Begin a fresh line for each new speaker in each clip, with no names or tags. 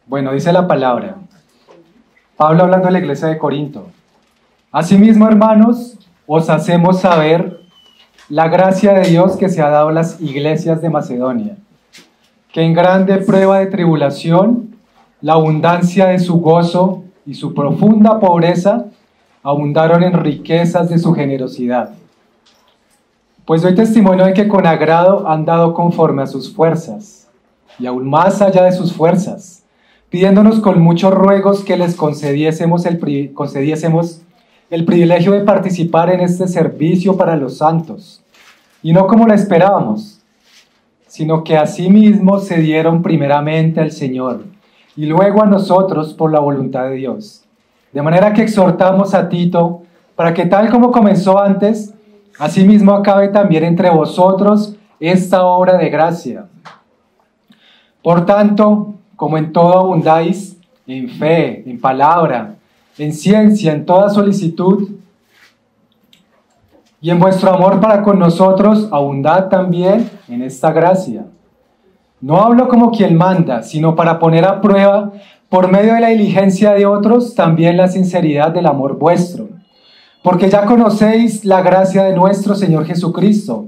Bueno, dice la palabra. Pablo hablando a la iglesia de Corinto. Asimismo, hermanos, os hacemos saber la gracia de Dios que se ha dado a las iglesias de Macedonia, que en grande prueba de tribulación, la abundancia de su gozo y su profunda pobreza abundaron en riquezas de su generosidad. Pues doy testimonio de que con agrado han dado conforme a sus fuerzas, y aún más allá de sus fuerzas, pidiéndonos con muchos ruegos que les concediésemos el privilegio de participar en este servicio para los santos, y no como lo esperábamos, sino que asimismo se dieron primeramente al Señor, y luego a nosotros por la voluntad de Dios. De manera que exhortamos a Tito, para que tal como comenzó antes, asimismo acabe también entre vosotros esta obra de gracia. Por tanto, como en todo abundáis, en fe, en palabra, en ciencia, en toda solicitud, y en vuestro amor para con nosotros, abundad también en esta gracia. No hablo como quien manda, sino para poner a prueba, por medio de la diligencia de otros, también la sinceridad del amor vuestro. Porque ya conocéis la gracia de nuestro Señor Jesucristo,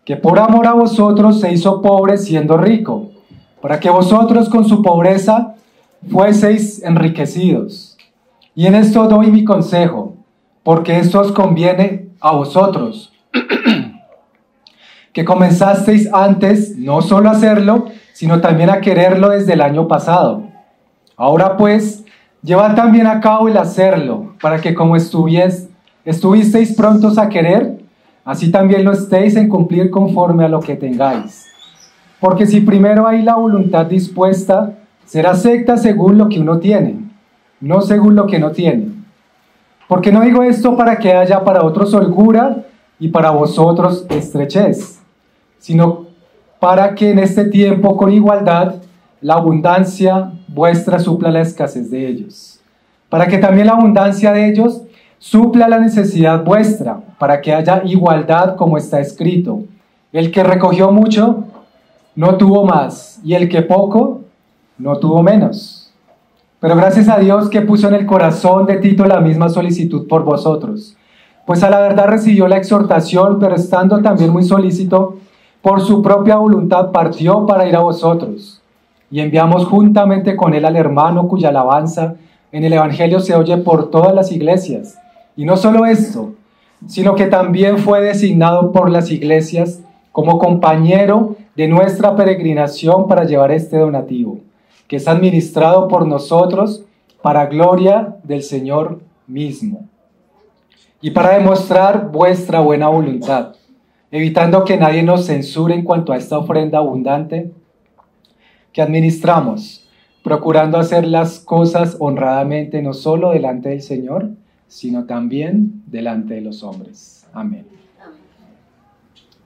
que por amor a vosotros se hizo pobre siendo rico, para que vosotros con su pobreza fueseis enriquecidos. Y en esto doy mi consejo, porque esto os conviene a vosotros, que comenzasteis antes no solo a hacerlo, sino también a quererlo desde el año pasado. Ahora pues, llevad también a cabo el hacerlo, para que como estuvisteis prontos a querer, así también lo estéis en cumplir conforme a lo que tengáis. Porque si primero hay la voluntad dispuesta, será acepta según lo que uno tiene, no según lo que no tiene. Porque no digo esto para que haya para otros holgura y para vosotros estrechez, sino para que en este tiempo con igualdad la abundancia vuestra supla la escasez de ellos, para que también la abundancia de ellos supla la necesidad vuestra, para que haya igualdad como está escrito. El que recogió mucho no tuvo más, y el que poco no tuvo menos. Pero gracias a Dios que puso en el corazón de Tito la misma solicitud por vosotros, pues a la verdad recibió la exhortación, pero estando también muy solícito, por su propia voluntad partió para ir a vosotros. Y enviamos juntamente con él al hermano cuya alabanza en el Evangelio se oye por todas las iglesias. Y no solo esto, sino que también fue designado por las iglesias como compañero de nuestra peregrinación para llevar este donativo, que es administrado por nosotros para gloria del Señor mismo, y para demostrar vuestra buena voluntad, evitando que nadie nos censure en cuanto a esta ofrenda abundante que administramos, procurando hacer las cosas honradamente, no solo delante del Señor, sino también delante de los hombres. Amén.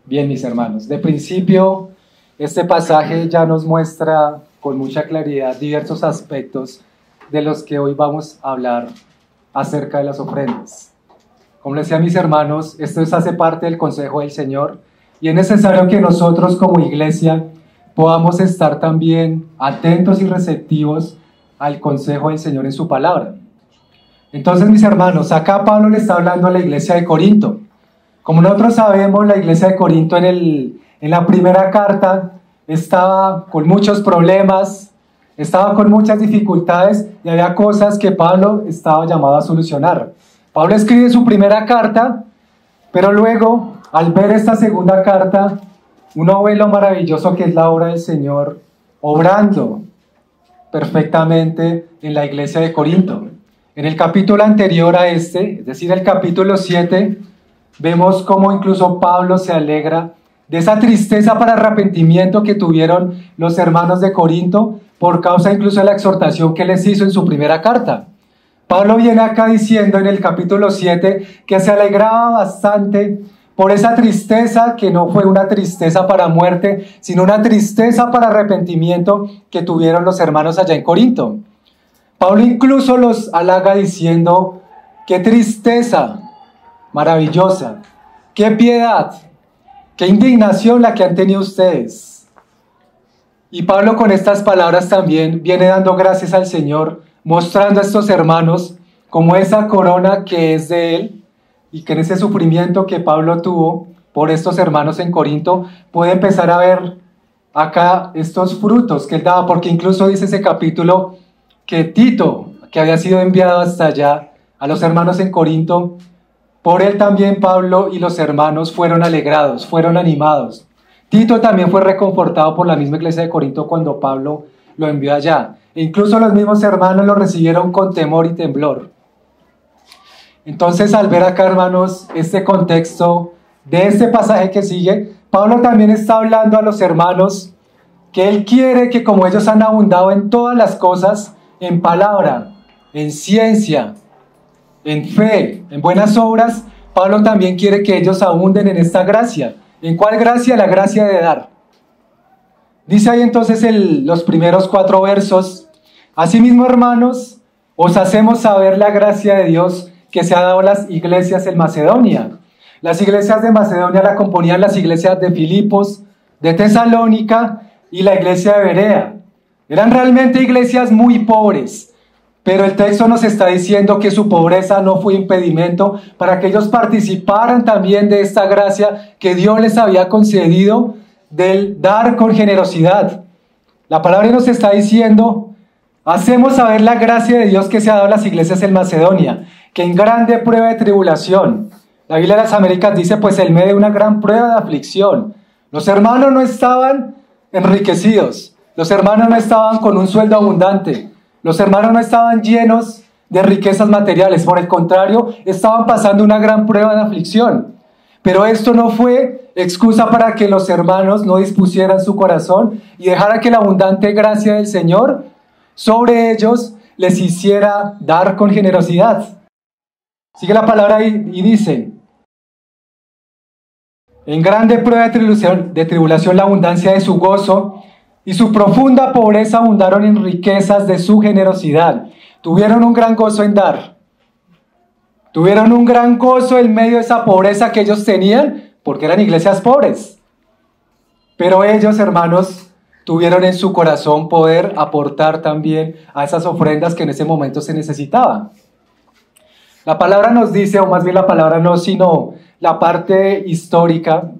Bien, mis hermanos, de principio, este pasaje ya nos muestra con mucha claridad diversos aspectos de los que hoy vamos a hablar acerca de las ofrendas. Como les decía a mis hermanos, esto hace parte del consejo del Señor y es necesario que nosotros como iglesia podamos estar también atentos y receptivos al consejo del Señor en su palabra. Entonces, mis hermanos, acá Pablo le está hablando a la iglesia de Corinto. Como nosotros sabemos, la iglesia de Corinto en la primera carta estaba con muchos problemas, estaba con muchas dificultades y había cosas que Pablo estaba llamado a solucionar. Pablo escribe su primera carta, pero luego, al ver esta segunda carta, uno ve lo maravilloso que es la obra del Señor obrando perfectamente en la iglesia de Corinto. En el capítulo anterior a este, es decir, el capítulo 7, vemos cómo incluso Pablo se alegra de esa tristeza para arrepentimiento que tuvieron los hermanos de Corinto por causa incluso de la exhortación que les hizo en su primera carta. Pablo viene acá diciendo en el capítulo 7 que se alegraba bastante por esa tristeza que no fue una tristeza para muerte, sino una tristeza para arrepentimiento que tuvieron los hermanos allá en Corinto. Pablo incluso los halaga diciendo, qué tristeza maravillosa, qué piedad, qué indignación la que han tenido ustedes. Y Pablo con estas palabras también viene dando gracias al Señor, mostrando a estos hermanos como esa corona que es de él y que en ese sufrimiento que Pablo tuvo por estos hermanos en Corinto puede empezar a ver acá estos frutos que él daba, porque incluso dice ese capítulo que Tito, que había sido enviado hasta allá a los hermanos en Corinto, por él también Pablo y los hermanos fueron alegrados, fueron animados. Tito también fue reconfortado por la misma iglesia de Corinto cuando Pablo lo envió allá. E incluso los mismos hermanos lo recibieron con temor y temblor. Entonces, al ver acá, hermanos, este contexto de este pasaje que sigue, Pablo también está hablando a los hermanos que él quiere que como ellos han abundado en todas las cosas, en palabra, en ciencia, en fe, en buenas obras, Pablo también quiere que ellos abunden en esta gracia. ¿En cuál gracia? La gracia de dar. Dice ahí entonces los primeros 4 versos: asimismo, hermanos, os hacemos saber la gracia de Dios que se ha dado a las iglesias en Macedonia. Las iglesias de Macedonia la componían las iglesias de Filipos, de Tesalónica y la iglesia de Berea. Eran realmente iglesias muy pobres, pero el texto nos está diciendo que su pobreza no fue impedimento para que ellos participaran también de esta gracia que Dios les había concedido del dar con generosidad. La palabra nos está diciendo: hacemos saber la gracia de Dios que se ha dado a las iglesias en Macedonia, que en grande prueba de tribulación. La Biblia de las Américas dice, pues en medio de una gran prueba de aflicción. Los hermanos no estaban enriquecidos, los hermanos no estaban con un sueldo abundante, los hermanos no estaban llenos de riquezas materiales, por el contrario, estaban pasando una gran prueba de aflicción. Pero esto no fue excusa para que los hermanos no dispusieran su corazón y dejara que la abundante gracia del Señor sobre ellos les hiciera dar con generosidad. Sigue la palabra ahí y dice: en grande prueba de tribulación la abundancia de su gozo y su profunda pobreza abundaron en riquezas de su generosidad. Tuvieron un gran gozo en dar. Tuvieron un gran gozo en medio de esa pobreza que ellos tenían, porque eran iglesias pobres. Pero ellos, hermanos, tuvieron en su corazón poder aportar también a esas ofrendas que en ese momento se necesitaban. La palabra nos dice, o más bien la palabra no, sino la parte histórica,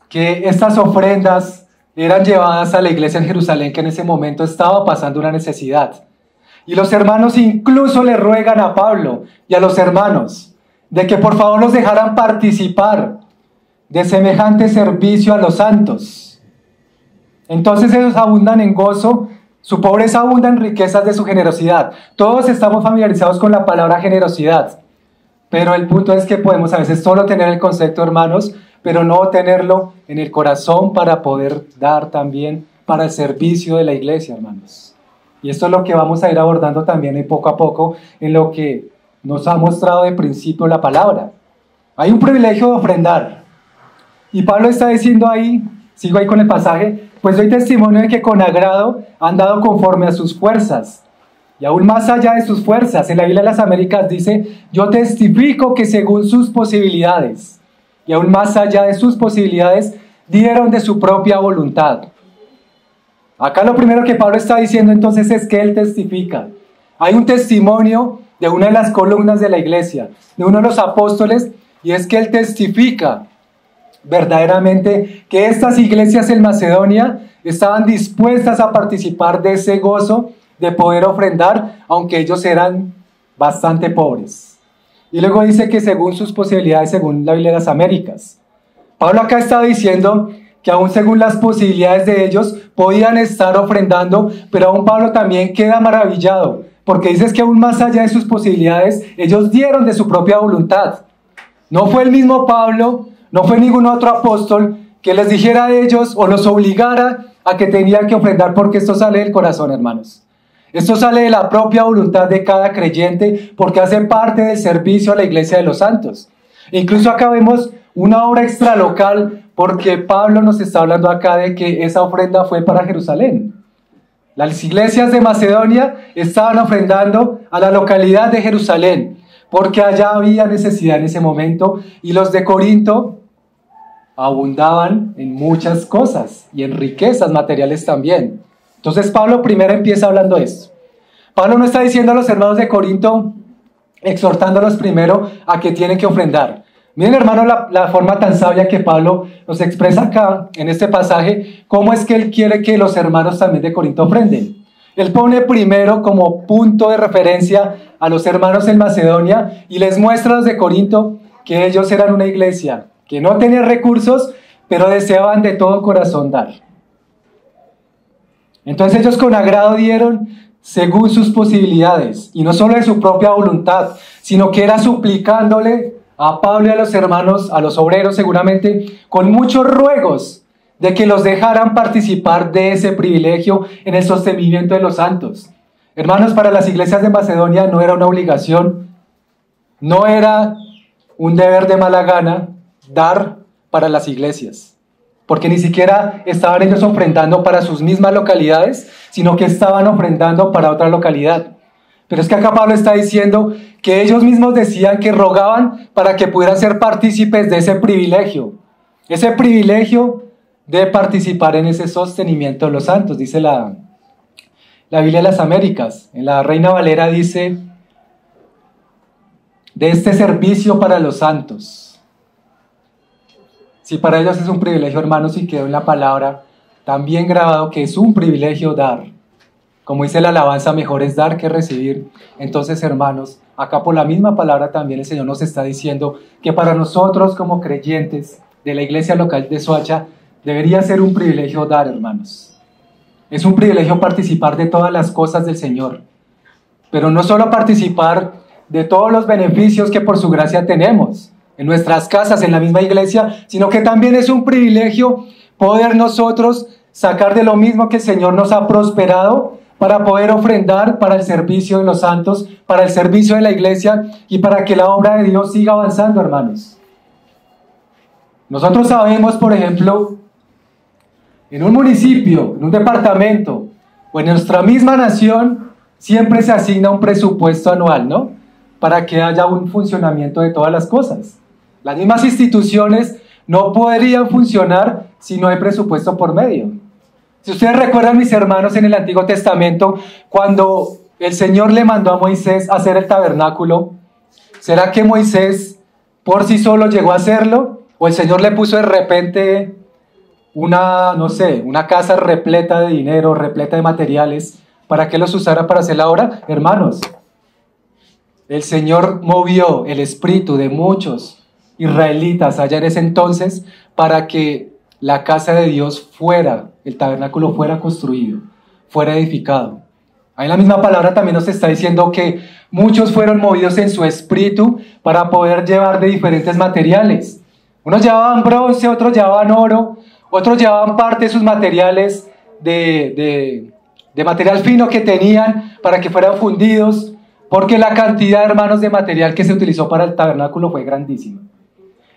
que estas ofrendas eran llevadas a la iglesia en Jerusalén, que en ese momento estaba pasando una necesidad. Y los hermanos incluso le ruegan a Pablo y a los hermanos de que por favor los dejaran participar de semejante servicio a los santos. Entonces ellos abundan en gozo, su pobreza abunda en riquezas de su generosidad. Todos estamos familiarizados con la palabra generosidad, pero el punto es que podemos a veces solo tener el concepto, hermanos, pero no tenerlo en el corazón para poder dar también para el servicio de la iglesia, hermanos. Y esto es lo que vamos a ir abordando también poco a poco en lo que nos ha mostrado de principio la palabra. Hay un privilegio de ofrendar. Y Pablo está diciendo ahí, sigo ahí con el pasaje, pues doy testimonio de que con agrado han dado conforme a sus fuerzas. Y aún más allá de sus fuerzas, en la Biblia de las Américas dice, yo testifico que según sus posibilidades, y aún más allá de sus posibilidades, dieron de su propia voluntad. Acá lo primero que Pablo está diciendo entonces es que él testifica. Hay un testimonio de una de las columnas de la iglesia, de uno de los apóstoles, y es que él testifica verdaderamente que estas iglesias en Macedonia estaban dispuestas a participar de ese gozo de poder ofrendar, aunque ellos eran bastante pobres. Y luego dice que según sus posibilidades, según la Biblia de las Américas. Pablo acá está diciendo que aún según las posibilidades de ellos podían estar ofrendando, pero aún Pablo también queda maravillado, porque dice que aún más allá de sus posibilidades, ellos dieron de su propia voluntad. No fue el mismo Pablo, no fue ningún otro apóstol que les dijera a ellos o los obligara a que tenían que ofrendar, porque esto sale del corazón, hermanos. Esto sale de la propia voluntad de cada creyente, porque hace parte del servicio a la iglesia de los santos. E incluso acá vemos una obra extralocal, porque Pablo nos está hablando acá de que esa ofrenda fue para Jerusalén. Las iglesias de Macedonia estaban ofrendando a la localidad de Jerusalén, porque allá había necesidad en ese momento, y los de Corinto abundaban en muchas cosas y en riquezas materiales también. Entonces Pablo primero empieza hablando de esto. Pablo no está diciendo a los hermanos de Corinto, exhortándolos primero a que tienen que ofrendar. Miren, hermanos, la forma tan sabia que Pablo nos expresa acá en este pasaje, cómo es que él quiere que los hermanos también de Corinto ofrenden. Él pone primero como punto de referencia a los hermanos en Macedonia y les muestra a los de Corinto que ellos eran una iglesia que no tenía recursos, pero deseaban de todo corazón dar. Entonces ellos con agrado dieron según sus posibilidades, y no solo de su propia voluntad, sino que era suplicándole a Pablo y a los hermanos, a los obreros seguramente, con muchos ruegos de que los dejaran participar de ese privilegio en el sostenimiento de los santos. Hermanos, para las iglesias de Macedonia no era una obligación, no era un deber de mala gana dar para las iglesias, porque ni siquiera estaban ellos ofrendando para sus mismas localidades, sino que estaban ofrendando para otra localidad. Pero es que acá Pablo está diciendo que ellos mismos decían que rogaban para que pudieran ser partícipes de ese privilegio de participar en ese sostenimiento de los santos. Dice la Biblia de las Américas, en la Reina Valera dice, de este servicio para los santos. Si para ellos es un privilegio, hermanos, y quedó en la palabra también grabado que es un privilegio dar. Como dice la alabanza, mejor es dar que recibir. Entonces, hermanos, acá por la misma palabra también el Señor nos está diciendo que para nosotros como creyentes de la iglesia local de Soacha debería ser un privilegio dar, hermanos. Es un privilegio participar de todas las cosas del Señor. Pero no solo participar de todos los beneficios que por su gracia tenemos en nuestras casas, en la misma iglesia, sino que también es un privilegio poder nosotros sacar de lo mismo que el Señor nos ha prosperado para poder ofrendar para el servicio de los santos, para el servicio de la iglesia y para que la obra de Dios siga avanzando, hermanos. Nosotros sabemos, por ejemplo, en un municipio, en un departamento o en nuestra misma nación, siempre se asigna un presupuesto anual, ¿no? Para que haya un funcionamiento de todas las cosas. Las mismas instituciones no podrían funcionar si no hay presupuesto por medio. Si ustedes recuerdan, mis hermanos, en el Antiguo Testamento, cuando el Señor le mandó a Moisés a hacer el tabernáculo, ¿será que Moisés por sí solo llegó a hacerlo? ¿O el Señor le puso de repente una casa repleta de dinero, repleta de materiales, para que los usara para hacer la obra? Hermanos, el Señor movió el espíritu de muchos israelitas allá en ese entonces para que la casa de Dios el tabernáculo fuera construido, fuera edificado. Ahí la misma palabra también nos está diciendo que muchos fueron movidos en su espíritu para poder llevar de diferentes materiales. Unos llevaban bronce, otros llevaban oro, otros llevaban parte de sus materiales de material fino que tenían para que fueran fundidos, porque la cantidad, hermanos, de material que se utilizó para el tabernáculo fue grandísima.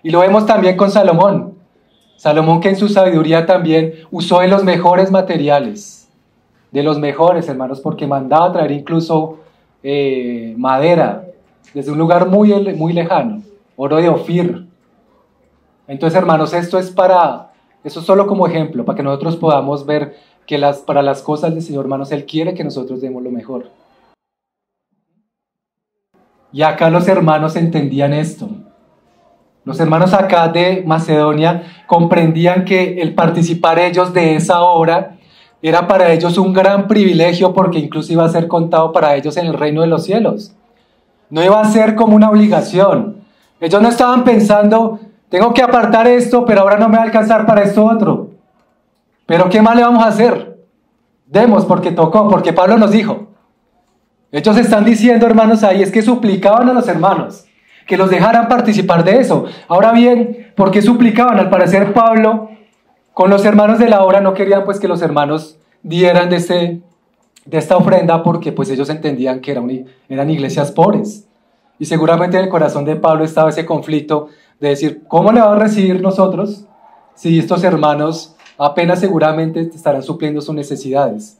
Y lo vemos también con Salomón. Salomón, que en su sabiduría también usó de los mejores materiales, de los mejores, hermanos, porque mandaba a traer incluso madera desde un lugar muy lejano, oro de Ofir. Entonces, hermanos, esto es solo como ejemplo, para que nosotros podamos ver que para las cosas del Señor, hermanos, Él quiere que nosotros demos lo mejor. Y acá los hermanos entendían esto. Los hermanos acá de Macedonia comprendían que el participar ellos de esa obra era para ellos un gran privilegio, porque incluso iba a ser contado para ellos en el reino de los cielos. No iba a ser como una obligación. Ellos no estaban pensando, tengo que apartar esto, pero ahora no me va a alcanzar para esto otro. Pero ¿qué más le vamos a hacer? Demos porque tocó, porque Pablo nos dijo. Ellos están diciendo, hermanos, ahí es que suplicaban a los hermanos que los dejaran participar de eso. Ahora bien, ¿por qué suplicaban? Al parecer Pablo, con los hermanos de la obra, no querían pues que los hermanos dieran de esta ofrenda, porque pues ellos entendían que eran iglesias pobres. Y seguramente en el corazón de Pablo estaba ese conflicto de decir, ¿cómo le vamos a recibir nosotros si estos hermanos apenas seguramente estarán supliendo sus necesidades?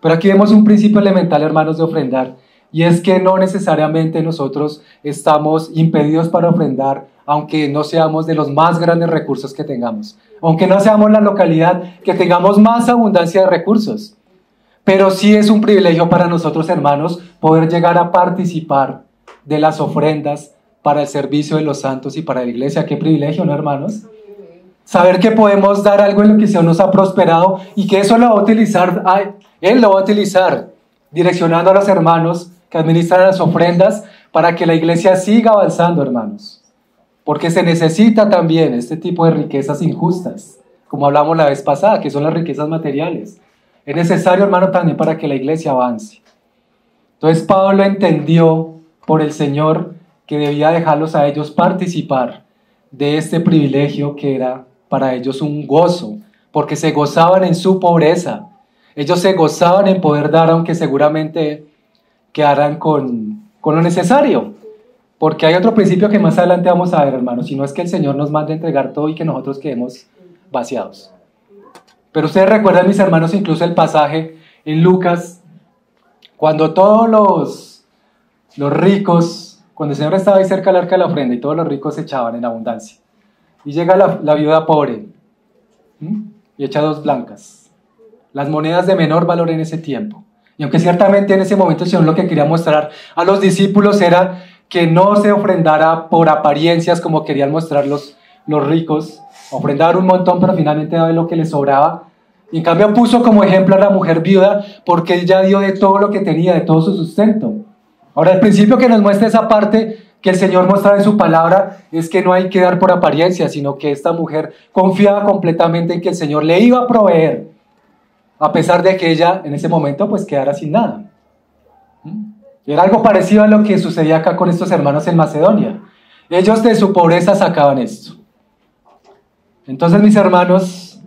Pero aquí vemos un principio elemental, hermanos, de ofrendar, y es que no necesariamente nosotros estamos impedidos para ofrendar aunque no seamos de los más grandes recursos que tengamos, aunque no seamos la localidad que tengamos más abundancia de recursos. Pero sí es un privilegio para nosotros, hermanos, poder llegar a participar de las ofrendas para el servicio de los santos y para la iglesia. Qué privilegio, ¿no, hermanos? Saber que podemos dar algo en lo que el Señor nos ha prosperado y que eso lo va a utilizar, Él lo va a utilizar direccionando a los hermanos que administran las ofrendas para que la iglesia siga avanzando, hermanos. Porque se necesita también este tipo de riquezas injustas, como hablamos la vez pasada, que son las riquezas materiales. Es necesario, hermano, también para que la iglesia avance. Entonces Pablo entendió por el Señor que debía dejarlos a ellos participar de este privilegio que era para ellos un gozo, porque se gozaban en su pobreza. Ellos se gozaban en poder dar, aunque seguramente quedaran con lo necesario. Porque hay otro principio que más adelante vamos a ver, hermanos, y no es que el Señor nos mande a entregar todo y que nosotros quedemos vaciados. Pero ustedes recuerdan, mis hermanos, incluso el pasaje en Lucas, cuando todos los ricos, cuando el Señor estaba ahí cerca del arca de la ofrenda y todos los ricos se echaban en abundancia. Y llega la viuda pobre y echa 2 blancas, las monedas de menor valor en ese tiempo. Y aunque ciertamente en ese momento el Señor lo que quería mostrar a los discípulos era que no se ofrendara por apariencias como querían mostrar los ricos, ofrendaban un montón pero finalmente daba lo que les sobraba. Y en cambio puso como ejemplo a la mujer viuda porque ella dio de todo lo que tenía, de todo su sustento. Ahora el principio que nos muestra esa parte que el Señor mostraba en su palabra es que no hay que dar por apariencia, sino que esta mujer confiaba completamente en que el Señor le iba a proveer, a pesar de que ella en ese momento pues quedara sin nada. Era algo parecido a lo que sucedía acá con estos hermanos en Macedonia. Ellos de su pobreza sacaban esto. Entonces, mis hermanos,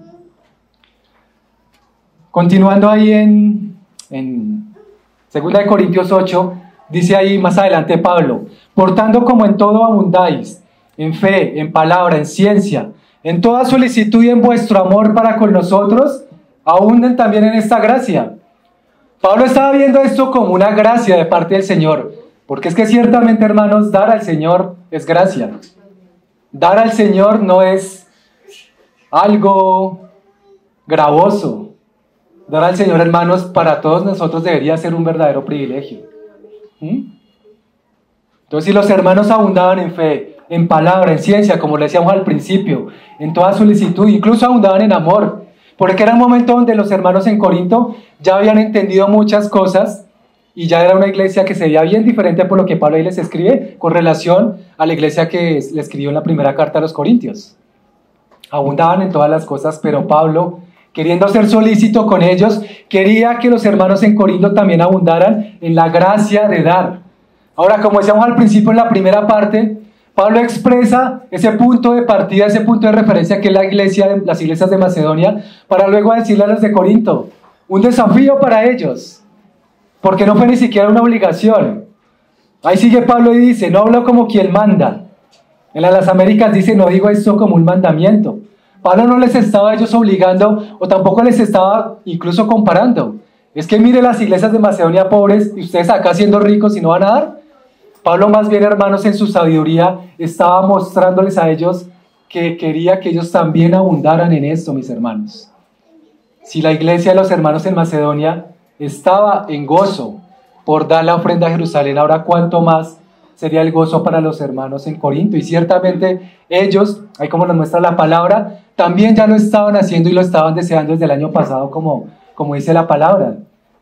continuando ahí en 2 Corintios 8, dice ahí más adelante Pablo: por tanto, como en todo abundáis, en fe, en palabra, en ciencia, en toda solicitud y en vuestro amor para con nosotros, abunden también en esta gracia. Pablo estaba viendo esto como una gracia de parte del Señor, porque es que ciertamente, hermanos, dar al Señor es gracia. Dar al Señor no es algo gravoso. Dar al Señor, hermanos, para todos nosotros debería ser un verdadero privilegio. Entonces, si los hermanos abundaban en fe, en palabra, en ciencia, como le decíamos al principio, en toda solicitud, incluso abundaban en amor, porque era un momento donde los hermanos en Corinto ya habían entendido muchas cosas y ya era una iglesia que se veía bien diferente por lo que Pablo ahí les escribe con relación a la iglesia que le escribió en la primera carta a los Corintios. Abundaban en todas las cosas, pero Pablo, queriendo ser solícito con ellos, quería que los hermanos en Corinto también abundaran en la gracia de dar. Ahora, como decíamos al principio en la primera parte, Pablo expresa ese punto de partida, ese punto de referencia que es las iglesias de Macedonia, para luego decirle a los de Corinto, un desafío para ellos, porque no fue ni siquiera una obligación. Ahí sigue Pablo y dice, no hablo como quien manda. En las Américas dice, no digo esto como un mandamiento. Pablo no les estaba a ellos obligando, o tampoco les estaba incluso comparando. Es que mire las iglesias de Macedonia pobres, y ustedes acá siendo ricos y no van a dar. Pablo más bien, hermanos, en su sabiduría estaba mostrándoles a ellos que quería que ellos también abundaran en esto, mis hermanos. Si la iglesia de los hermanos en Macedonia estaba en gozo por dar la ofrenda a Jerusalén, ahora cuánto más sería el gozo para los hermanos en Corinto. Y ciertamente ellos, ahí como nos muestra la palabra, también ya lo estaban haciendo y lo estaban deseando desde el año pasado, como dice la palabra.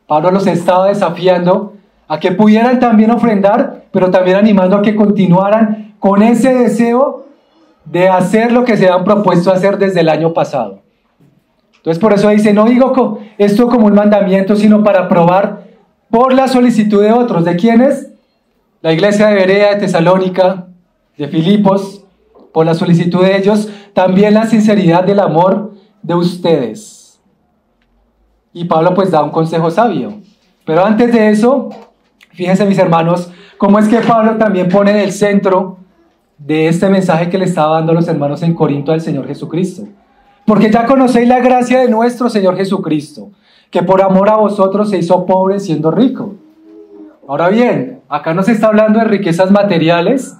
Pablo los estaba desafiando a que pudieran también ofrendar, pero también animando a que continuaran con ese deseo de hacer lo que se han propuesto hacer desde el año pasado. Entonces por eso dice, no digo esto como un mandamiento, sino para probar por la solicitud de otros. ¿De quiénes? La iglesia de Berea, de Tesalónica, de Filipos, por la solicitud de ellos, también la sinceridad del amor de ustedes. Y Pablo pues da un consejo sabio. Pero antes de eso, fíjense, mis hermanos, cómo es que Pablo también pone en el centro de este mensaje que le estaba dando a los hermanos en Corinto al Señor Jesucristo. Porque ya conocéis la gracia de nuestro Señor Jesucristo, que por amor a vosotros se hizo pobre siendo rico. Ahora bien, acá no se está hablando de riquezas materiales,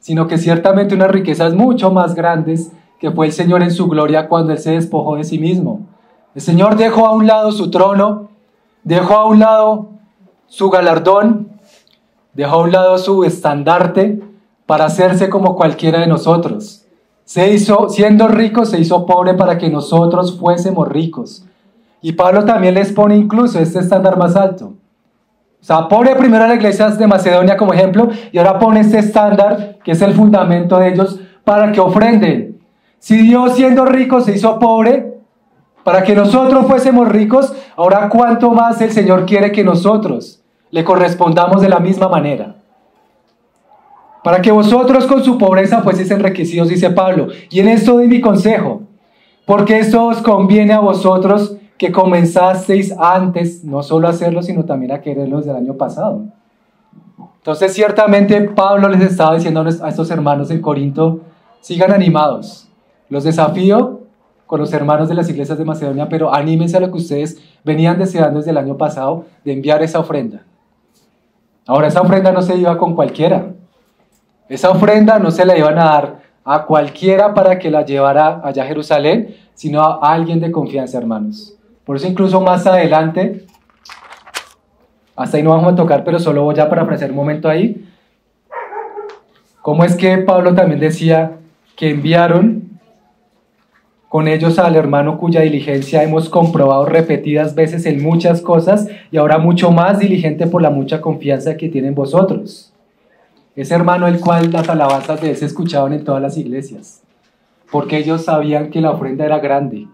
sino que ciertamente unas riquezas mucho más grandes que fue el Señor en su gloria cuando Él se despojó de sí mismo. El Señor dejó a un lado su trono, dejó a un lado su galardón, dejó a un lado su estandarte para hacerse como cualquiera de nosotros. Siendo rico, se hizo pobre para que nosotros fuésemos ricos. Y Pablo también les pone incluso este estándar más alto. O sea, pone primero a las iglesias de Macedonia como ejemplo y ahora pone este estándar que es el fundamento de ellos para que ofrenden. Si Dios siendo rico se hizo pobre para que nosotros fuésemos ricos, ahora cuánto más el Señor quiere que nosotros le correspondamos de la misma manera. Para que vosotros con su pobreza fueseis enriquecidos, dice Pablo. Y en esto doy mi consejo, porque esto os conviene a vosotros que comenzasteis antes, no solo a hacerlo, sino también a quererlo desde el año pasado. Entonces, ciertamente, Pablo les estaba diciendo a estos hermanos en Corinto, sigan animados. Los desafío con los hermanos de las iglesias de Macedonia, pero anímense a lo que ustedes venían deseando desde el año pasado, de enviar esa ofrenda. Ahora, esa ofrenda no se iba con cualquiera. Esa ofrenda no se la iban a dar a cualquiera para que la llevara allá a Jerusalén, sino a alguien de confianza, hermanos. Por eso incluso más adelante, hasta ahí no vamos a tocar, pero solo voy a parafrasear un momento ahí, cómo es que Pablo también decía que enviaron con ellos al hermano cuya diligencia hemos comprobado repetidas veces en muchas cosas y ahora mucho más diligente por la mucha confianza que tienen vosotros. Ese hermano el cual las alabanzas de él se escuchaban en todas las iglesias, porque ellos sabían que la ofrenda era grande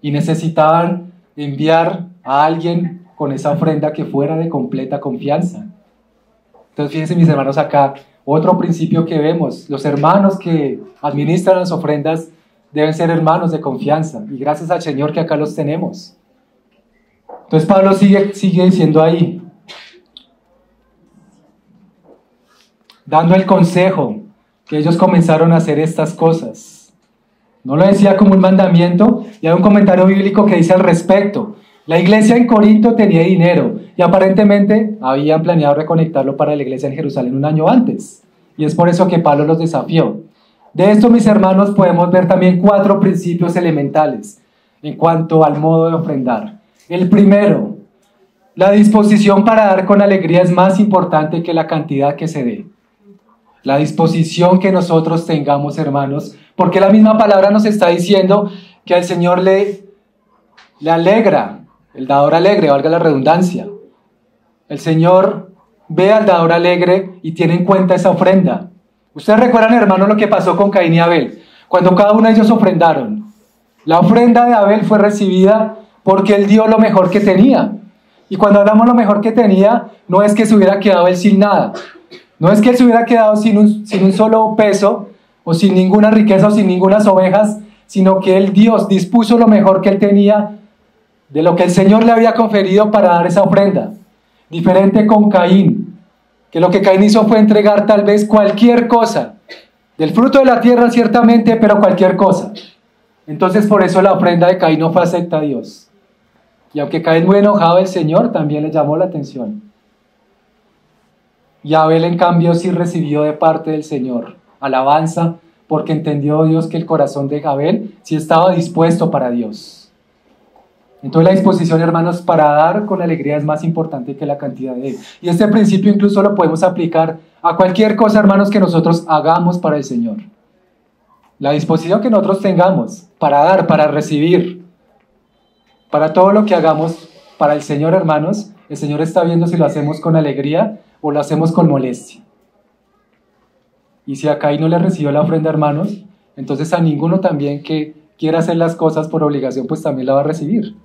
y necesitaban enviar a alguien con esa ofrenda que fuera de completa confianza. Entonces fíjense mis hermanos acá, otro principio que vemos, los hermanos que administran las ofrendas deben ser hermanos de confianza y gracias al Señor que acá los tenemos. Entonces Pablo sigue diciendo ahí, dando el consejo que ellos comenzaron a hacer estas cosas. No lo decía como un mandamiento, y hay un comentario bíblico que dice al respecto. La iglesia en Corinto tenía dinero y aparentemente habían planeado reconectarlo para la iglesia en Jerusalén un año antes. Y es por eso que Pablo los desafió. De esto, mis hermanos, podemos ver también 4 principios elementales en cuanto al modo de ofrendar. El primero, la disposición para dar con alegría es más importante que la cantidad que se dé. La disposición que nosotros tengamos, hermanos, porque la misma palabra nos está diciendo que al Señor le alegra, el dador alegre, valga la redundancia. El Señor ve al dador alegre y tiene en cuenta esa ofrenda. Ustedes recuerdan, hermanos, lo que pasó con Caín y Abel, cuando cada uno de ellos ofrendaron. La ofrenda de Abel fue recibida porque él dio lo mejor que tenía. Y cuando hablamos lo mejor que tenía, no es que se hubiera quedado él sin nada. No es que él se hubiera quedado sin un solo peso, o sin ninguna riqueza, o sin ninguna ovejas, sino que Dios dispuso lo mejor que él tenía de lo que el Señor le había conferido para dar esa ofrenda. Diferente con Caín, que lo que Caín hizo fue entregar tal vez cualquier cosa, del fruto de la tierra ciertamente, pero cualquier cosa. Entonces por eso la ofrenda de Caín no fue acepta a Dios. Y aunque Caín muy enojado, el Señor también le llamó la atención. Y Abel, en cambio, sí recibió de parte del Señor alabanza, porque entendió Dios que el corazón de Abel sí estaba dispuesto para Dios. Entonces la disposición, hermanos, para dar con alegría es más importante que la cantidad de él. Y este principio incluso lo podemos aplicar a cualquier cosa, hermanos, que nosotros hagamos para el Señor. La disposición que nosotros tengamos para dar, para recibir, para todo lo que hagamos para el Señor, hermanos, el Señor está viendo si lo hacemos con alegría o lo hacemos con molestia. Y si a Caín no le recibió la ofrenda, hermanos, entonces a ninguno también que quiera hacer las cosas por obligación, pues también la va a recibir,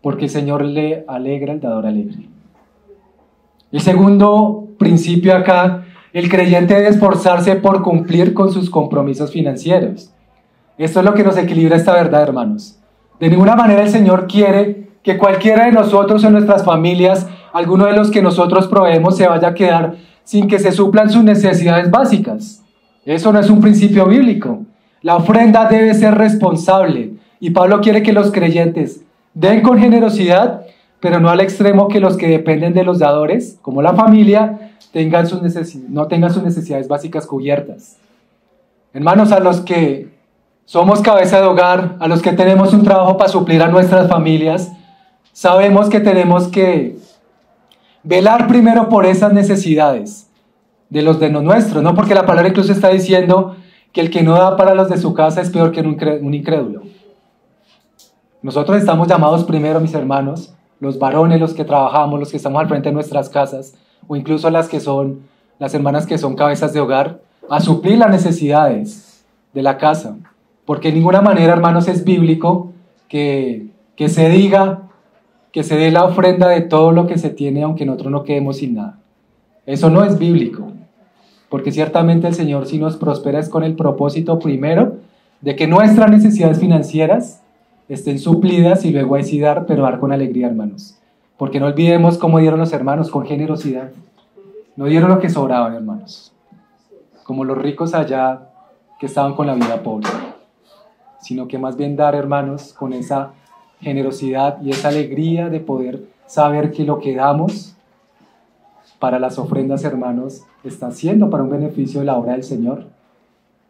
porque el Señor le alegra el dador alegre. El segundo principio acá, el creyente debe esforzarse por cumplir con sus compromisos financieros. Esto es lo que nos equilibra esta verdad, hermanos. De ninguna manera el Señor quiere que cualquiera de nosotros en nuestras familias, alguno de los que nosotros proveemos, se vaya a quedar sin que se suplan sus necesidades básicas. Eso no es un principio bíblico. La ofrenda debe ser responsable. Y Pablo quiere que los creyentes den con generosidad, pero no al extremo que los que dependen de los dadores, como la familia, no tengan sus necesidades básicas cubiertas. Hermanos, a los que somos cabeza de hogar, a los que tenemos un trabajo para suplir a nuestras familias, sabemos que tenemos que velar primero por esas necesidades de los de los nuestros, ¿no? Porque la palabra incluso está diciendo que el que no da para los de su casa es peor que un incrédulo. Nosotros estamos llamados primero, mis hermanos, los varones, los que trabajamos, los que estamos al frente de nuestras casas, o incluso las hermanas que son cabezas de hogar, a suplir las necesidades de la casa. Porque de ninguna manera, hermanos, es bíblico que se diga, que se dé la ofrenda de todo lo que se tiene, aunque nosotros no quedemos sin nada. Eso no es bíblico. Porque ciertamente el Señor, si nos prospera, es con el propósito primero de que nuestras necesidades financieras estén suplidas y luego ahí sí dar, pero dar con alegría, hermanos. Porque no olvidemos cómo dieron los hermanos, con generosidad. No dieron lo que sobraba, hermanos. Como los ricos allá que estaban con la vida pobre. Sino que más bien dar, hermanos, con esa generosidad y esa alegría de poder saber que lo que damos para las ofrendas, hermanos, está haciendo para un beneficio de la obra del Señor.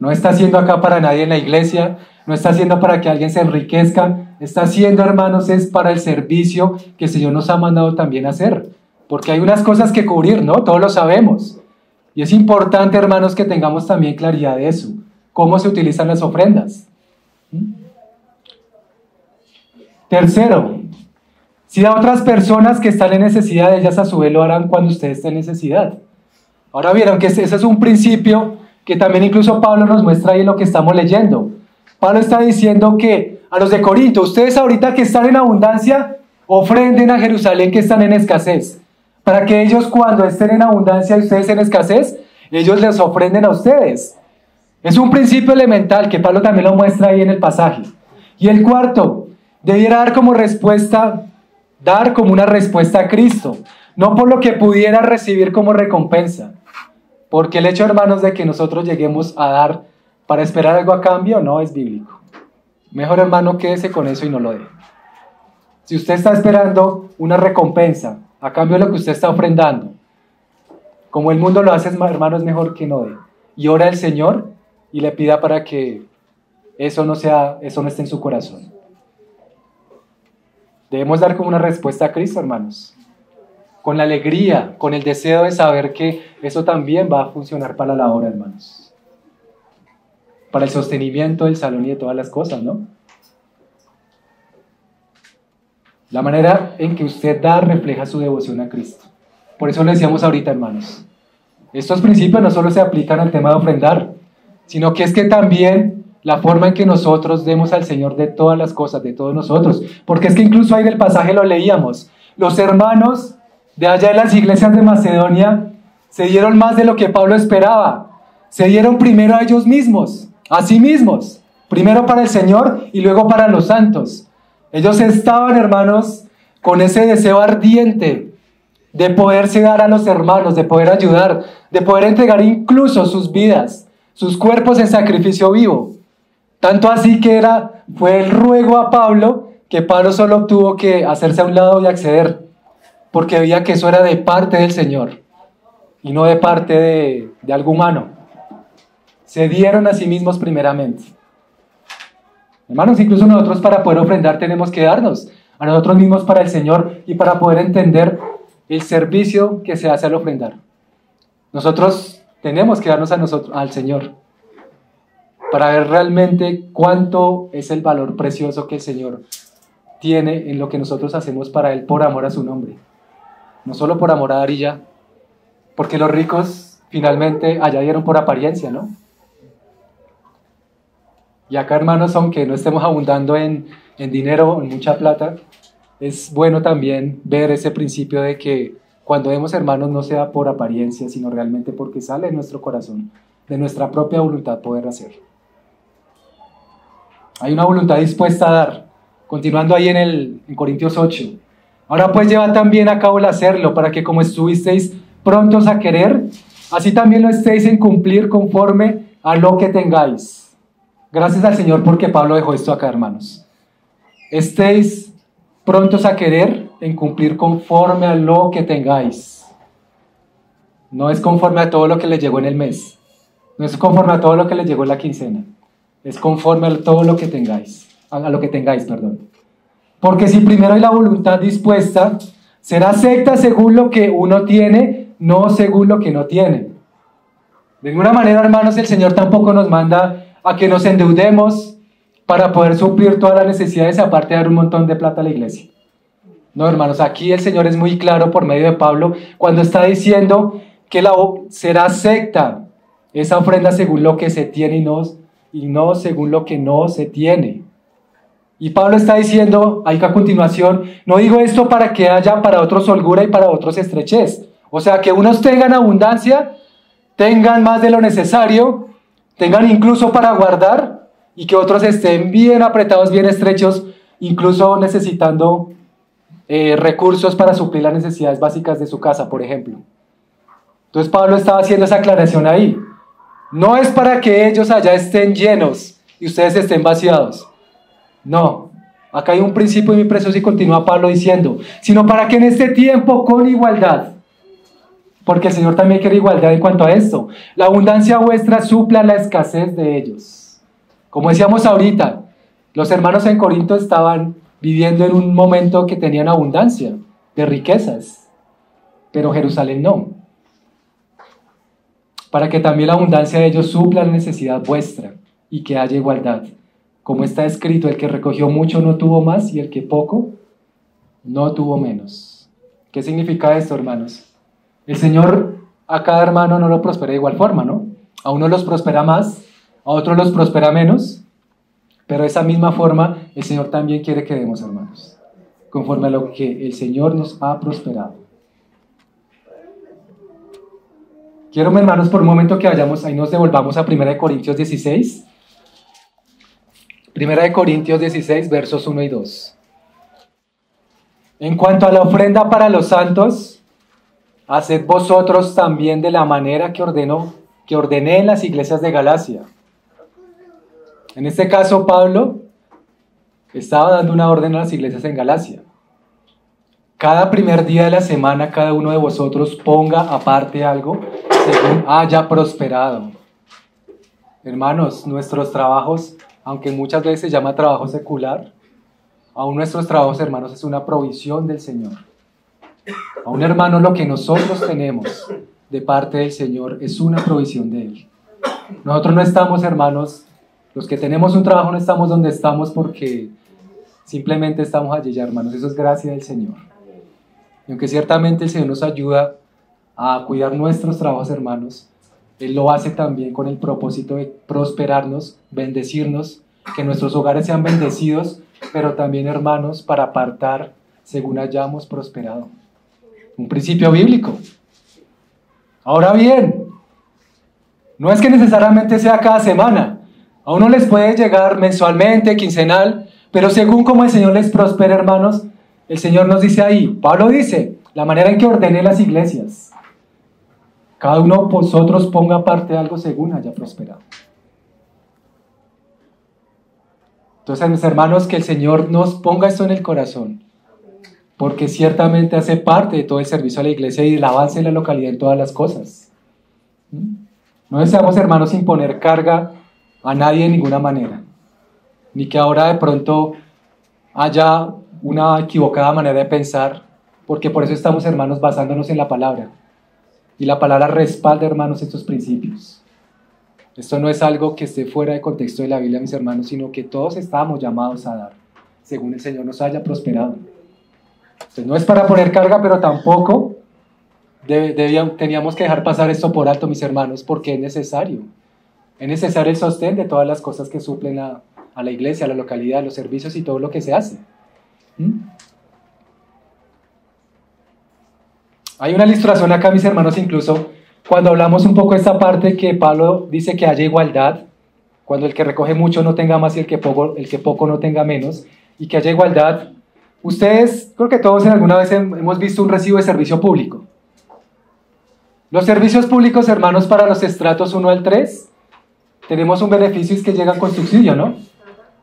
No está haciendo acá para nadie en la iglesia, no está haciendo para que alguien se enriquezca, está haciendo, hermanos, es para el servicio que el Señor nos ha mandado también a hacer. Porque hay unas cosas que cubrir, ¿no? Todos lo sabemos. Y es importante, hermanos, que tengamos también claridad de eso. ¿Cómo se utilizan las ofrendas? Tercero, si a otras personas que están en necesidad, ellas a su vez lo harán cuando usted esté en necesidad. Ahora vieron que ese es un principio que también incluso Pablo nos muestra ahí en lo que estamos leyendo. Pablo está diciendo que a los de Corinto, ustedes ahorita que están en abundancia, ofrenden a Jerusalén que están en escasez, para que ellos cuando estén en abundancia y ustedes en escasez, ellos les ofrenden a ustedes. Es un principio elemental que Pablo también lo muestra ahí en el pasaje. Y el cuarto, debiera dar como una respuesta a Cristo, no por lo que pudiera recibir como recompensa. Porque el hecho, hermanos, de que nosotros lleguemos a dar para esperar algo a cambio, no es bíblico. Mejor, hermano, quédese con eso y no lo dé. Si usted está esperando una recompensa a cambio de lo que usted está ofrendando, como el mundo lo hace, hermano, es mejor que no dé. Y ora al Señor y le pida para que eso no esté en su corazón. Debemos dar como una respuesta a Cristo, hermanos. Con la alegría, con el deseo de saber que eso también va a funcionar para la obra, hermanos. Para el sostenimiento del salón y de todas las cosas, ¿no? La manera en que usted da refleja su devoción a Cristo. Por eso lo decíamos ahorita, hermanos. Estos principios no solo se aplican al tema de ofrendar, sino que es que también la forma en que nosotros demos al Señor de todas las cosas, de todos nosotros. Porque es que incluso ahí en el pasaje lo leíamos. Los hermanos de allá de las iglesias de Macedonia se dieron más de lo que Pablo esperaba. Se dieron primero a ellos mismos, a sí mismos. Primero para el Señor y luego para los santos. Ellos estaban, hermanos, con ese deseo ardiente de poderse dar a los hermanos, de poder ayudar, de poder entregar incluso sus vidas, sus cuerpos en sacrificio vivo. Tanto así que fue el ruego a Pablo, que Pablo solo tuvo que hacerse a un lado y acceder, porque veía que eso era de parte del Señor y no de parte de algo humano. Se dieron a sí mismos primeramente. Hermanos, incluso nosotros para poder ofrendar tenemos que darnos a nosotros mismos para el Señor y para poder entender el servicio que se hace al ofrendar. Nosotros tenemos que darnos al Señor para ver realmente cuánto es el valor precioso que el Señor tiene en lo que nosotros hacemos para Él por amor a su nombre. No solo por amor a dar y ya, porque los ricos finalmente allá dieron por apariencia, ¿no? Y acá, hermanos, aunque no estemos abundando en dinero, en mucha plata, es bueno también ver ese principio de que cuando demos, hermanos, no sea por apariencia, sino realmente porque sale de nuestro corazón, de nuestra propia voluntad poder hacer. Hay una voluntad dispuesta a dar. Continuando ahí en Corintios 8. Ahora pues llevad también a cabo el hacerlo, para que como estuvisteis prontos a querer, así también lo estéis en cumplir conforme a lo que tengáis. Gracias al Señor porque Pablo dejó esto acá, hermanos. Estéis prontos a querer en cumplir conforme a lo que tengáis. No es conforme a todo lo que les llegó en el mes. No es conforme a todo lo que les llegó en la quincena. Es conforme a todo lo que tengáis. A lo que tengáis, perdón. Porque si primero hay la voluntad dispuesta, será acepta según lo que uno tiene, no según lo que no tiene. De ninguna manera, hermanos, el Señor tampoco nos manda a que nos endeudemos para poder suplir todas las necesidades, aparte de dar un montón de plata a la iglesia. No, hermanos, aquí el Señor es muy claro por medio de Pablo cuando está diciendo que será acepta esa ofrenda según lo que se tiene y no según lo que no se tiene. Y Pablo está diciendo, ahí a continuación, no digo esto para que haya para otros holgura y para otros estrechez. O sea, que unos tengan abundancia, tengan más de lo necesario, tengan incluso para guardar, y que otros estén bien apretados, bien estrechos, incluso necesitando recursos para suplir las necesidades básicas de su casa, por ejemplo. Entonces Pablo estaba haciendo esa aclaración ahí. No es para que ellos allá estén llenos y ustedes estén vaciados. No, acá hay un principio muy precioso y continúa Pablo diciendo, sino para que en este tiempo con igualdad, porque el Señor también quiere igualdad en cuanto a esto, la abundancia vuestra supla la escasez de ellos. Como decíamos ahorita, los hermanos en Corinto estaban viviendo en un momento que tenían abundancia de riquezas, pero Jerusalén no. Para que también la abundancia de ellos supla la necesidad vuestra y que haya igualdad. Como está escrito, el que recogió mucho no tuvo más y el que poco no tuvo menos. ¿Qué significa esto, hermanos? El Señor a cada hermano no lo prospera de igual forma, ¿no? A unos los prospera más, a otros los prospera menos, pero de esa misma forma el Señor también quiere que demos, hermanos, conforme a lo que el Señor nos ha prosperado. Quiero, hermanos, por un momento que vayamos, ahí nos devolvamos a 1 Corintios 16. 1 Corintios 16, versos 1 y 2. En cuanto a la ofrenda para los santos, haced vosotros también de la manera que ordené en las iglesias de Galacia. En este caso, Pablo estaba dando una orden a las iglesias en Galacia. Cada primer día de la semana, cada uno de vosotros ponga aparte algo según haya prosperado. Hermanos, nuestros trabajos, aunque muchas veces se llama trabajo secular, aún nuestros trabajos, hermanos, es una provisión del Señor. Aún, hermanos, lo que nosotros tenemos de parte del Señor es una provisión de Él. Nosotros no estamos, hermanos, los que tenemos un trabajo no estamos donde estamos porque simplemente estamos allí ya, hermanos. Eso es gracia del Señor. Y aunque ciertamente el Señor nos ayuda a cuidar nuestros trabajos, hermanos, Él lo hace también con el propósito de prosperarnos, bendecirnos, que nuestros hogares sean bendecidos, pero también, hermanos, para apartar según hayamos prosperado. Un principio bíblico. Ahora bien, no es que necesariamente sea cada semana. A uno les puede llegar mensualmente, quincenal, pero según como el Señor les prospera, hermanos, el Señor nos dice ahí, Pablo dice, la manera en que ordené las iglesias. Cada uno de vosotros ponga aparte algo según haya prosperado. Entonces, mis hermanos, que el Señor nos ponga esto en el corazón, porque ciertamente hace parte de todo el servicio a la iglesia y del avance de la localidad en todas las cosas. No deseamos, hermanos, imponer carga a nadie de ninguna manera, ni que ahora de pronto haya una equivocada manera de pensar, porque por eso estamos, hermanos, basándonos en la palabra. Y la palabra respalda, hermanos, estos principios. Esto no es algo que esté fuera de contexto de la Biblia, mis hermanos, sino que todos estamos llamados a dar, según el Señor nos haya prosperado. Entonces, no es para poner carga, pero tampoco teníamos que dejar pasar esto por alto, mis hermanos, porque es necesario. Es necesario el sostén de todas las cosas que suplen a la iglesia, a la localidad, a los servicios y todo lo que se hace. Hay una ilustración acá, mis hermanos, incluso cuando hablamos un poco de esta parte que Pablo dice que haya igualdad, cuando el que recoge mucho no tenga más y el que poco no tenga menos, y que haya igualdad. Ustedes, creo que todos en alguna vez hemos visto un recibo de servicio público. Los servicios públicos, hermanos, para los estratos 1 al 3, tenemos un beneficio, es que llegan con subsidio, ¿no?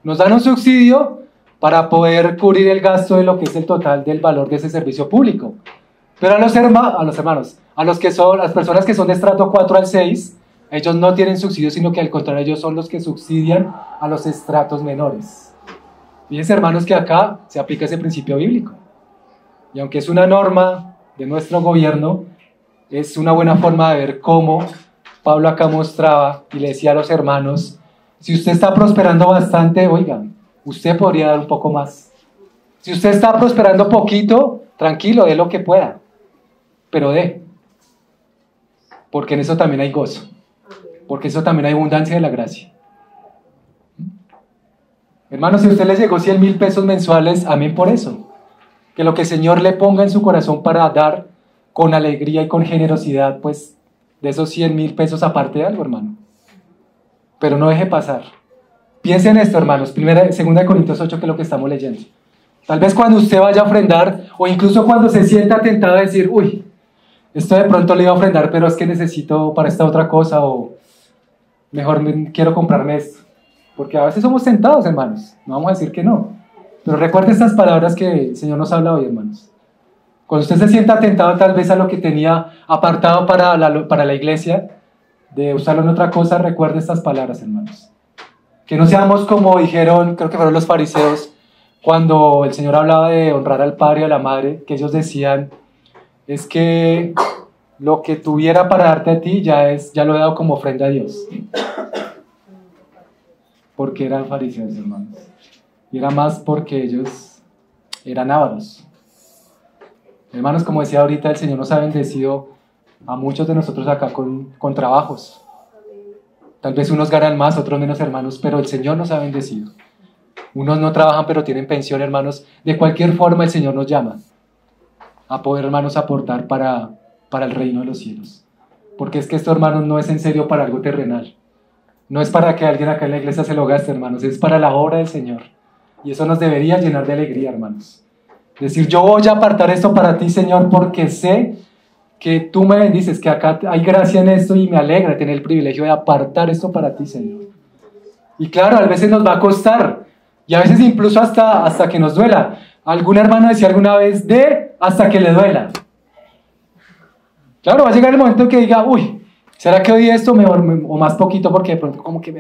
Nos dan un subsidio para poder cubrir el gasto de lo que es el total del valor de ese servicio público. Pero a los hermanos, a las personas que son de estrato 4 al 6, ellos no tienen subsidio, sino que al contrario, ellos son los que subsidian a los estratos menores. Fíjense, hermanos, que acá se aplica ese principio bíblico. Y aunque es una norma de nuestro gobierno, es una buena forma de ver cómo Pablo acá mostraba y le decía a los hermanos, si usted está prosperando bastante, oigan, usted podría dar un poco más. Si usted está prosperando poquito, tranquilo, dé lo que pueda, pero dé. Porque en eso también hay gozo. Porque eso también hay abundancia de la gracia. Hermanos, si a usted le llegó 100,000 pesos mensuales, amén por eso. Que lo que el Señor le ponga en su corazón para dar con alegría y con generosidad, pues de esos 100,000 pesos aparte de algo, hermano. Pero no deje pasar. Piensen en esto, hermanos. 2 Corintios 8, que es lo que estamos leyendo. Tal vez cuando usted vaya a ofrendar, o incluso cuando se sienta tentado a decir, uy, esto de pronto le iba a ofrendar, pero es que necesito para esta otra cosa, o mejor quiero comprarme esto. Porque a veces somos tentados, hermanos. No vamos a decir que no. Pero recuerde estas palabras que el Señor nos habla hoy, hermanos. Cuando usted se sienta tentado tal vez a lo que tenía apartado para la iglesia, de usarlo en otra cosa, recuerde estas palabras, hermanos. Que no seamos como dijeron, creo que fueron los fariseos, cuando el Señor hablaba de honrar al padre y a la madre, que ellos decían, es que lo que tuviera para darte a ti ya lo he dado como ofrenda a Dios. Porque eran fariseos, hermanos. Y era más porque ellos eran ávaros. Hermanos, como decía ahorita, el Señor nos ha bendecido a muchos de nosotros acá con trabajos. Tal vez unos ganan más, otros menos, hermanos, pero el Señor nos ha bendecido. Unos no trabajan, pero tienen pensión, hermanos. De cualquier forma, el Señor nos llama a poder, hermanos, aportar para el reino de los cielos. Porque es que esto, hermanos, no es en serio para algo terrenal. No es para que alguien acá en la iglesia se lo gaste, hermanos. Es para la obra del Señor. Y eso nos debería llenar de alegría, hermanos. Decir, yo voy a apartar esto para ti, Señor, porque sé que tú me bendices, que acá hay gracia en esto y me alegra tener el privilegio de apartar esto para ti, Señor. Y claro, a veces nos va a costar, y a veces incluso hasta que nos duela. Algún hermano decía alguna vez, hasta que le duela. Claro, va a llegar el momento que diga, uy, ¿será que hoy esto mejor o más poquito porque de pronto como que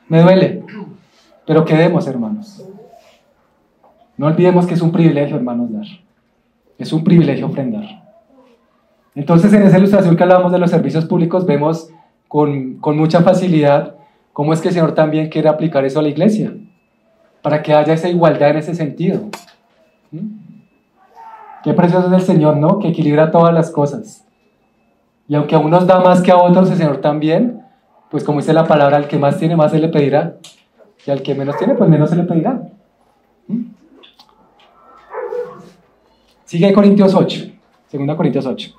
me duele? Pero quedemos, hermanos. No olvidemos que es un privilegio, hermanos, dar. Es un privilegio ofrendar. Entonces, en esa ilustración que hablábamos de los servicios públicos, vemos con mucha facilidad cómo es que el Señor también quiere aplicar eso a la iglesia, para que haya esa igualdad en ese sentido. Qué precioso es el Señor, ¿no? Que equilibra todas las cosas. Y aunque a unos da más que a otros, el Señor también, pues como dice la palabra, al que más tiene, más se le pedirá. Y al que menos tiene, pues menos se le pedirá. Sigue Corintios 8, 2 Corintios 8.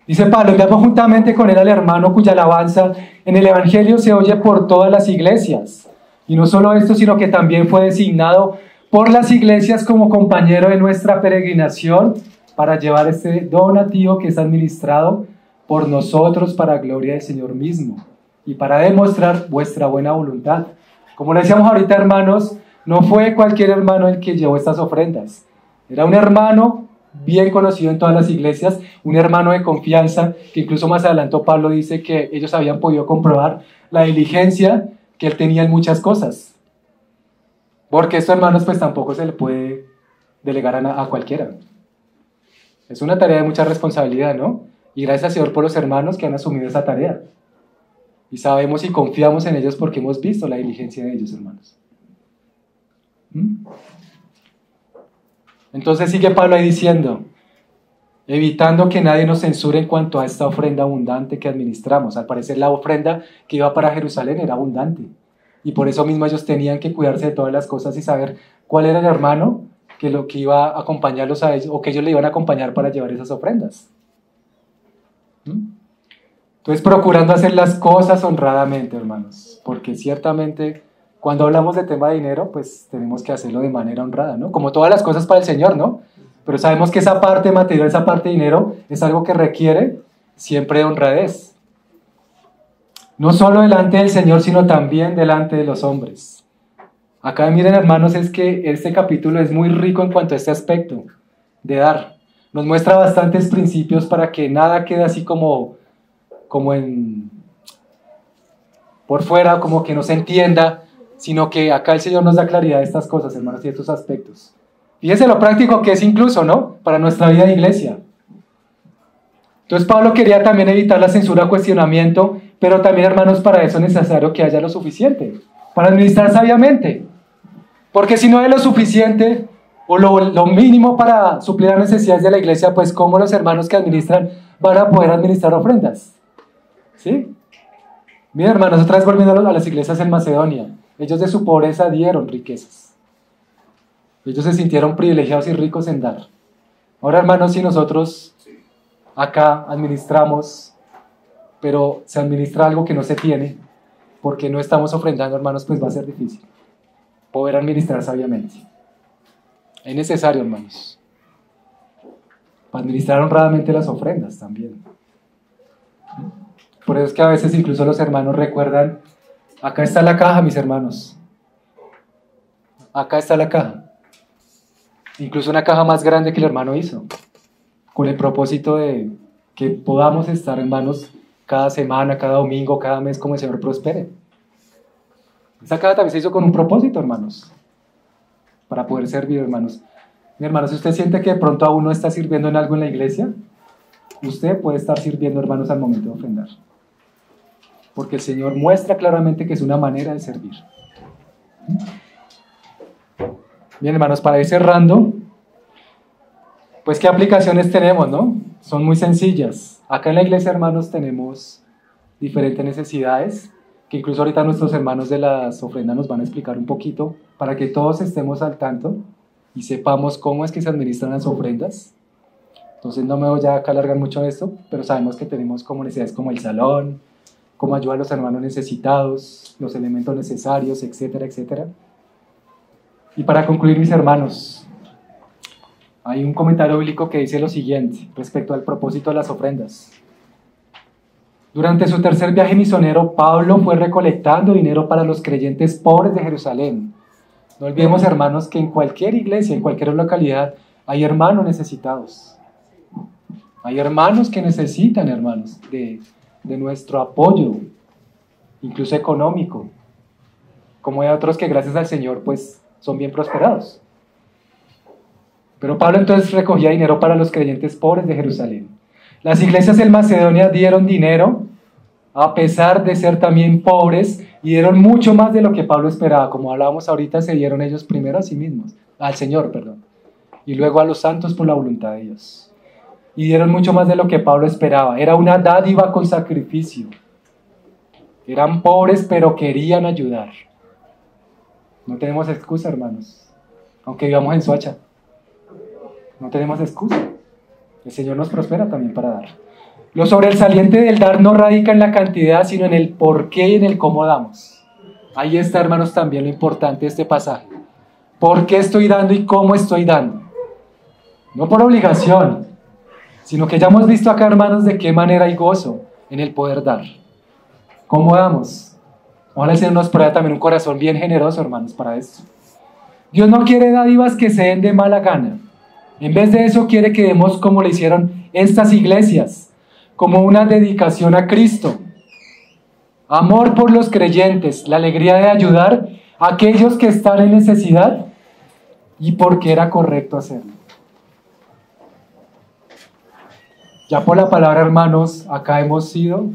Dice Pablo, enviamos juntamente con él al hermano cuya alabanza en el Evangelio se oye por todas las iglesias. Y no solo esto, sino que también fue designado por las iglesias como compañero de nuestra peregrinación para llevar este donativo que es administrado por nosotros para gloria del Señor mismo y para demostrar vuestra buena voluntad. Como le decíamos ahorita, hermanos, no fue cualquier hermano el que llevó estas ofrendas. Era un hermano bien conocido en todas las iglesias, un hermano de confianza, que incluso más adelante Pablo dice que ellos habían podido comprobar la diligencia que él tenía en muchas cosas. Porque esto, hermanos, pues tampoco se le puede delegar a cualquiera. Es una tarea de mucha responsabilidad, ¿no? Y gracias al Señor por los hermanos que han asumido esa tarea. Y sabemos y confiamos en ellos porque hemos visto la diligencia de ellos, hermanos. Entonces sigue Pablo ahí diciendo, evitando que nadie nos censure en cuanto a esta ofrenda abundante que administramos. Al parecer la ofrenda que iba para Jerusalén era abundante. Y por eso mismo ellos tenían que cuidarse de todas las cosas y saber cuál era el hermano que iba a acompañarlos a ellos, o que ellos le iban a acompañar para llevar esas ofrendas. Entonces, procurando hacer las cosas honradamente, hermanos, porque ciertamente cuando hablamos de tema de dinero, pues tenemos que hacerlo de manera honrada, ¿no? Como todas las cosas para el Señor, ¿no? Pero sabemos que esa parte material, esa parte de dinero, es algo que requiere siempre de honradez. No solo delante del Señor, sino también delante de los hombres. Acá miren, hermanos, es que este capítulo es muy rico en cuanto a este aspecto de dar. nos muestra bastantes principios para que nada quede así como por fuera, como que no se entienda, sino que acá el Señor nos da claridad de estas cosas, hermanos, y de estos aspectos. Fíjense lo práctico que es incluso, ¿no? Para nuestra vida de iglesia. Entonces Pablo quería también evitar la censura, cuestionamiento, pero también, hermanos, para eso es necesario que haya lo suficiente, para administrar sabiamente. Porque si no hay lo suficiente o lo mínimo para suplir las necesidades de la iglesia, pues ¿cómo los hermanos que administran van a poder administrar ofrendas? ¿Sí? Miren, hermanos, otra vez volviendo a las iglesias en Macedonia, ellos de su pobreza dieron riquezas. Ellos se sintieron privilegiados y ricos en dar. Ahora, hermanos, si nosotros acá administramos, pero se administra algo que no se tiene, porque no estamos ofrendando, hermanos, pues va a ser difícil poder administrar sabiamente. Es necesario, hermanos, administrar honradamente las ofrendas también. Por eso es que a veces incluso los hermanos recuerdan, acá está la caja, mis hermanos. Acá está la caja. Incluso una caja más grande que el hermano hizo, con el propósito de que podamos estar, hermanos, cada semana, cada domingo, cada mes, como el Señor prospere. Esta caja también se hizo con un propósito, hermanos, para poder servir, hermanos. Mi hermano, si usted siente que de pronto aún no está sirviendo en algo en la iglesia, usted puede estar sirviendo, hermanos, al momento de ofrendar. Porque el Señor muestra claramente que es una manera de servir. Bien, hermanos, para ir cerrando, pues qué aplicaciones tenemos, ¿no? Son muy sencillas. Acá en la iglesia, hermanos, tenemos diferentes necesidades, que incluso ahorita nuestros hermanos de las ofrendas nos van a explicar un poquito, para que todos estemos al tanto y sepamos cómo es que se administran las ofrendas. Entonces no me voy a acá alargar mucho esto, pero sabemos que tenemos como necesidades como el salón, cómo ayudar a los hermanos necesitados, los elementos necesarios, etcétera, etcétera. Y para concluir, mis hermanos, hay un comentario bíblico que dice lo siguiente respecto al propósito de las ofrendas. Durante su tercer viaje misionero, Pablo fue recolectando dinero para los creyentes pobres de Jerusalén. No olvidemos, hermanos, que en cualquier iglesia, en cualquier localidad, hay hermanos necesitados. Hay hermanos que necesitan, hermanos, de nuestro apoyo, incluso económico, como hay otros que gracias al Señor, pues, son bien prosperados. Pero Pablo entonces recogía dinero para los creyentes pobres de Jerusalén. Las iglesias en Macedonia dieron dinero, a pesar de ser también pobres, y dieron mucho más de lo que Pablo esperaba. Como hablábamos ahorita, se dieron ellos primero a sí mismos, al Señor, perdón, y luego a los santos por la voluntad de Dios. Y dieron mucho más de lo que Pablo esperaba. Era una dádiva con sacrificio. Eran pobres, pero querían ayudar. No tenemos excusa, hermanos, aunque vivamos en Soacha. No tenemos excusa. El Señor nos prospera también para dar. Lo sobresaliente del dar no radica en la cantidad, sino en el por qué y en el cómo damos. Ahí está, hermanos, también lo importante de este pasaje. ¿Por qué estoy dando y cómo estoy dando? No por obligación, sino que ya hemos visto acá, hermanos, de qué manera hay gozo en el poder dar. ¿Cómo damos? Ojalá el Señor nos pruebe también un corazón bien generoso, hermanos, para esto. Dios no quiere dádivas que se den de mala gana. En vez de eso quiere que demos como le hicieron estas iglesias, como una dedicación a Cristo. Amor por los creyentes, la alegría de ayudar a aquellos que están en necesidad y porque era correcto hacerlo. Ya por la palabra, hermanos, acá hemos sido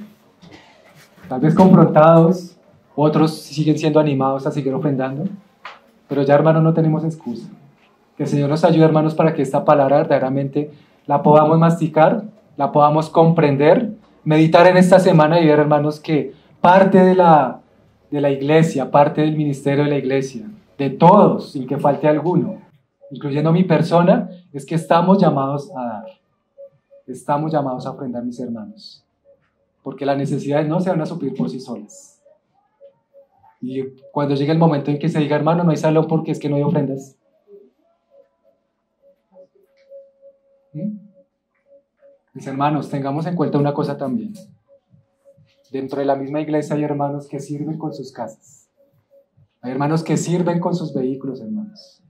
tal vez confrontados, otros siguen siendo animados a seguir ofrendando, pero ya, hermanos, no tenemos excusa. Que el Señor nos ayude, hermanos, para que esta palabra verdaderamente la podamos masticar, la podamos comprender, meditar en esta semana y ver, hermanos, que parte de la iglesia, parte del ministerio de la iglesia, de todos, sin que falte alguno, incluyendo mi persona, es que estamos llamados a dar. Estamos llamados a ofrendar, mis hermanos, porque las necesidades no se van a suplir por sí solas. Y cuando llegue el momento en que se diga, hermano, no hay salón porque es que no hay ofrendas, mis hermanos, tengamos en cuenta una cosa también. Dentro de la misma iglesia hay hermanos que sirven con sus casas. Hay hermanos que sirven con sus vehículos, hermanos.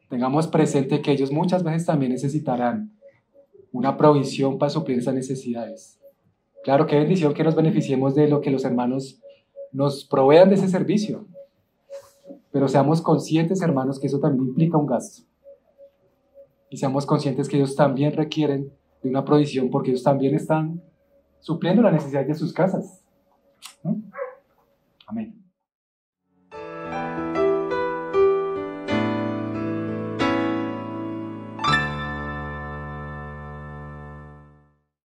Tengamos presente que ellos muchas veces también necesitarán una provisión para suplir esas necesidades. Claro, qué bendición que nos beneficiemos de lo que los hermanos nos provean de ese servicio. Pero seamos conscientes, hermanos, que eso también implica un gasto. Y seamos conscientes que ellos también requieren de una provisión porque ellos también están supliendo la necesidad de sus casas, ¿no?